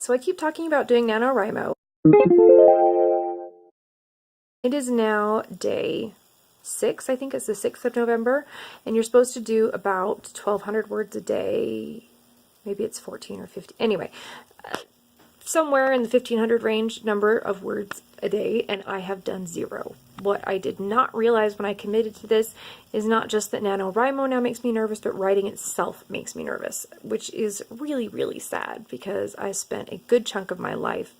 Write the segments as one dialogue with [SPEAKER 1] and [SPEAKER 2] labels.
[SPEAKER 1] So I keep talking about doing NaNoWriMo. It is now day 6, I think it's the 6th of November, and you're supposed to do about 1,200 words a day. Maybe it's 14 or 15. Anyway, somewhere in the 1,500 range number of words a day, and I have done 0. What I did not realize when I committed to this is not just that NaNoWriMo now makes me nervous, but writing itself makes me nervous, which is really, really sad because I spent a good chunk of my life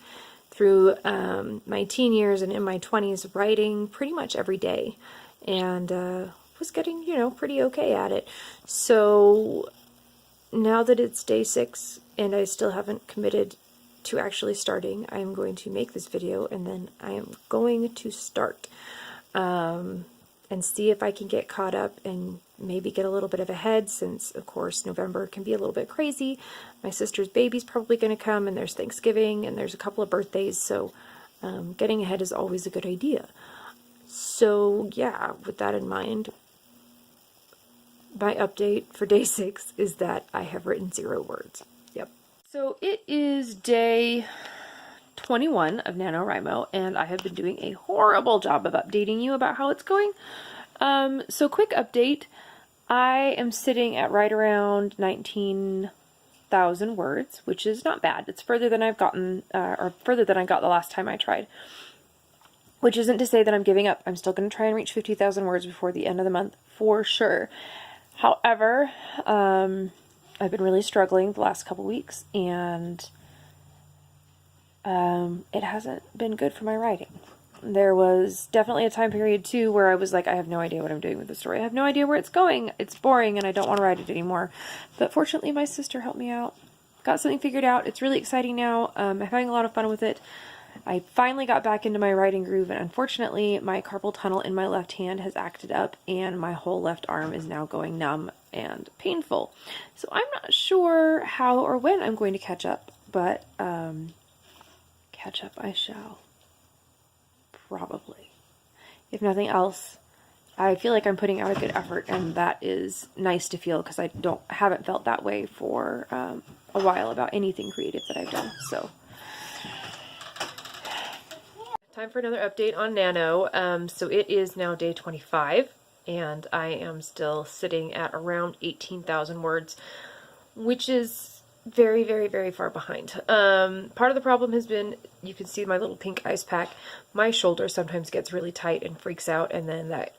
[SPEAKER 1] through my teen years and in my 20s writing pretty much every day, and was getting, pretty okay at it. So now that it's day 6 and I still haven't committed to actually starting, I'm going to make this video and then I am going to start and see if I can get caught up and maybe get a little bit of ahead, since of course November can be a little bit crazy. My sister's baby's probably going to come, and there's Thanksgiving, and there's a couple of birthdays, so getting ahead is always a good idea. So yeah, with that in mind, my update for day 6 is that I have written 0 words. Yep. So it is day 21 of NaNoWriMo, and I have been doing a horrible job of updating you about how it's going. So quick update, I am sitting at right around 19,000 words, which is not bad. It's further than I've gotten, or further than I got the last time I tried. Which isn't to say that I'm giving up. I'm still going to try and reach 50,000 words before the end of the month, for sure. However, I've been really struggling the last couple weeks, and it hasn't been good for my writing. There was definitely a time period too where I was like, I have no idea what I'm doing with the story. I have no idea where it's going. It's boring and I don't want to write it anymore. But fortunately, my sister helped me out. Got something figured out. It's really exciting now. I'm having a lot of fun with it. I finally got back into my writing groove, and unfortunately, my carpal tunnel in my left hand has acted up, and my whole left arm is now going numb and painful. So I'm not sure how or when I'm going to catch up, but catch up I shall. Probably. If nothing else, I feel like I'm putting out a good effort, and that is nice to feel, because I haven't felt that way for a while about anything creative that I've done. So time for another update on Nano. So it is now day 25, and I am still sitting at around 18,000 words, which is very, very, very far behind. Part of the problem has been, you can see my little pink ice pack, my shoulder sometimes gets really tight and freaks out, and then that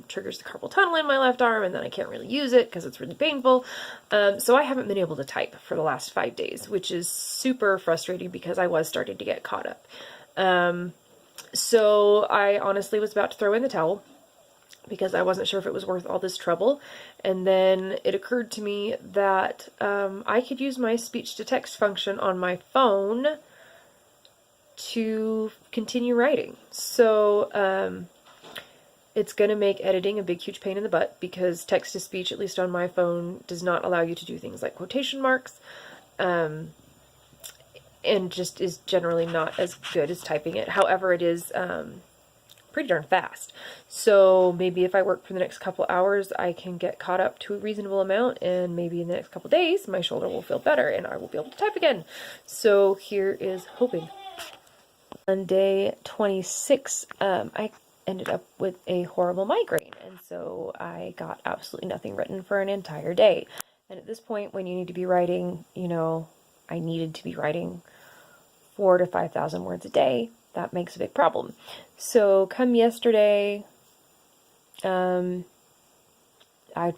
[SPEAKER 1] triggers the carpal tunnel in my left arm, and then I can't really use it because it's really painful. So I haven't been able to type for the last 5 days, which is super frustrating because I was starting to get caught up. So I honestly was about to throw in the towel because I wasn't sure if it was worth all this trouble. And then it occurred to me that I could use my speech-to-text function on my phone to continue writing. So it's going to make editing a big, huge pain in the butt, because text-to-speech, at least on my phone, does not allow you to do things like quotation marks, and just is generally not as good as typing it. However, it is pretty darn fast. So maybe if I work for the next couple hours, I can get caught up to a reasonable amount, and maybe in the next couple days, my shoulder will feel better and I will be able to type again. So here is hoping. On day 26, I ended up with a horrible migraine, and so I got absolutely nothing written for an entire day. And at this point, when you need to be writing, I needed to be writing 4,000 to 5,000 words a day. That makes a big problem. So come yesterday, I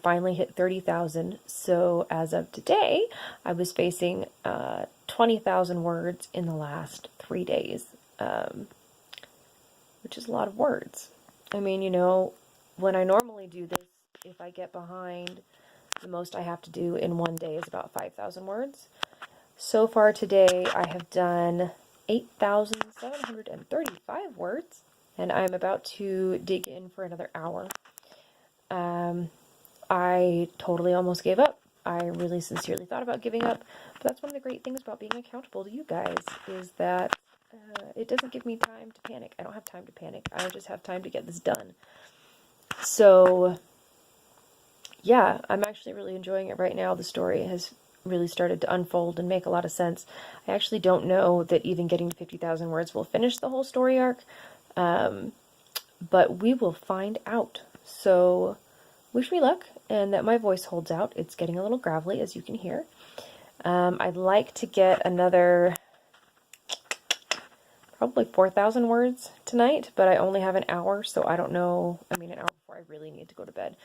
[SPEAKER 1] finally hit 30,000. So as of today, I was facing 20,000 words in the last 3 days, which is a lot of words. I mean, when I normally do this, if I get behind, the most I have to do in one day is about 5,000 words. So far today, I have done 8,735 words, and I'm about to dig in for another hour. I totally almost gave up. I really sincerely thought about giving up, but that's one of the great things about being accountable to you guys, is that it doesn't give me time to panic. I don't have time to panic. I just have time to get this done. So yeah, I'm actually really enjoying it right now. The story has really started to unfold and make a lot of sense. I actually don't know that even getting to 50,000 words will finish the whole story arc, but we will find out. So wish me luck and that my voice holds out. It's getting a little gravelly, as you can hear. I'd like to get another probably 4,000 words tonight, but I only have an hour, so I don't know. I mean, an hour before I really need to go to bed.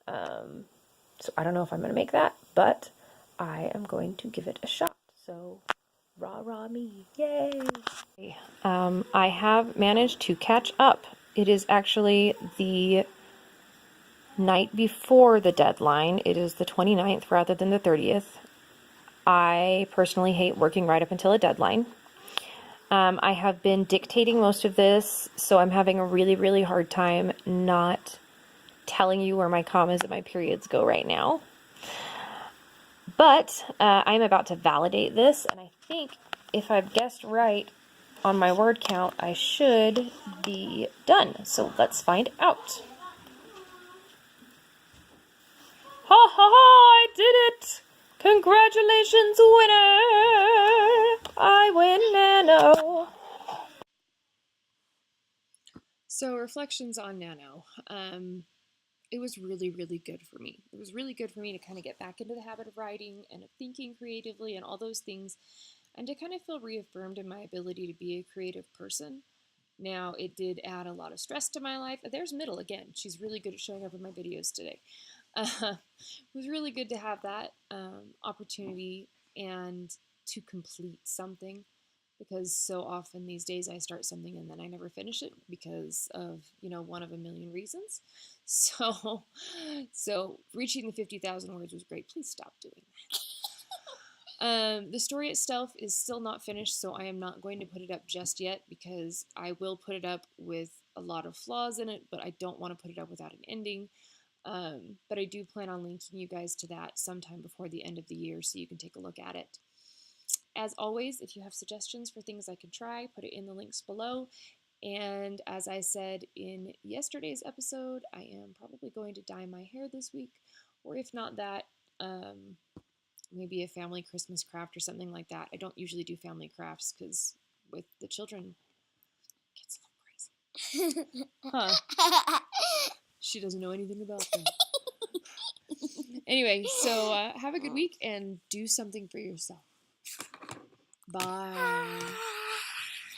[SPEAKER 1] So I don't know if I'm going to make that, but I am going to give it a shot. So rah rah me, yay! I have managed to catch up. It is actually the night before the deadline. It is the 29th rather than the 30th. I personally hate working right up until a deadline. I have been dictating most of this, so I'm having a really, really hard time not telling you where my commas and my periods go right now. But I'm about to validate this, and I think if I've guessed right on my word count, I should be done. So let's find out. Ha ha ha! I did it! Congratulations, winner! I win Nano. So reflections on Nano. It was really, really good for me. It was really good for me to kind of get back into the habit of writing and of thinking creatively and all those things, and to kind of feel reaffirmed in my ability to be a creative person. Now, it did add a lot of stress to my life. There's Middle again. She's really good at showing up in my videos today. It was really good to have that opportunity and to complete something, because so often these days I start something and then I never finish it because of, one of a million reasons. So reaching the 50,000 words was great. Please stop doing that. The story itself is still not finished, so I am not going to put it up just yet, because I will put it up with a lot of flaws in it, but I don't want to put it up without an ending. But I do plan on linking you guys to that sometime before the end of the year so you can take a look at it. As always, if you have suggestions for things I can try, put it in the links below. And as I said in yesterday's episode, I am probably going to dye my hair this week, or if not that, maybe a family Christmas craft or something like that. I don't usually do family crafts because with the children, it gets a little crazy. Huh. She doesn't know anything about that. Anyway, so have a good week and do something for yourself. Bye.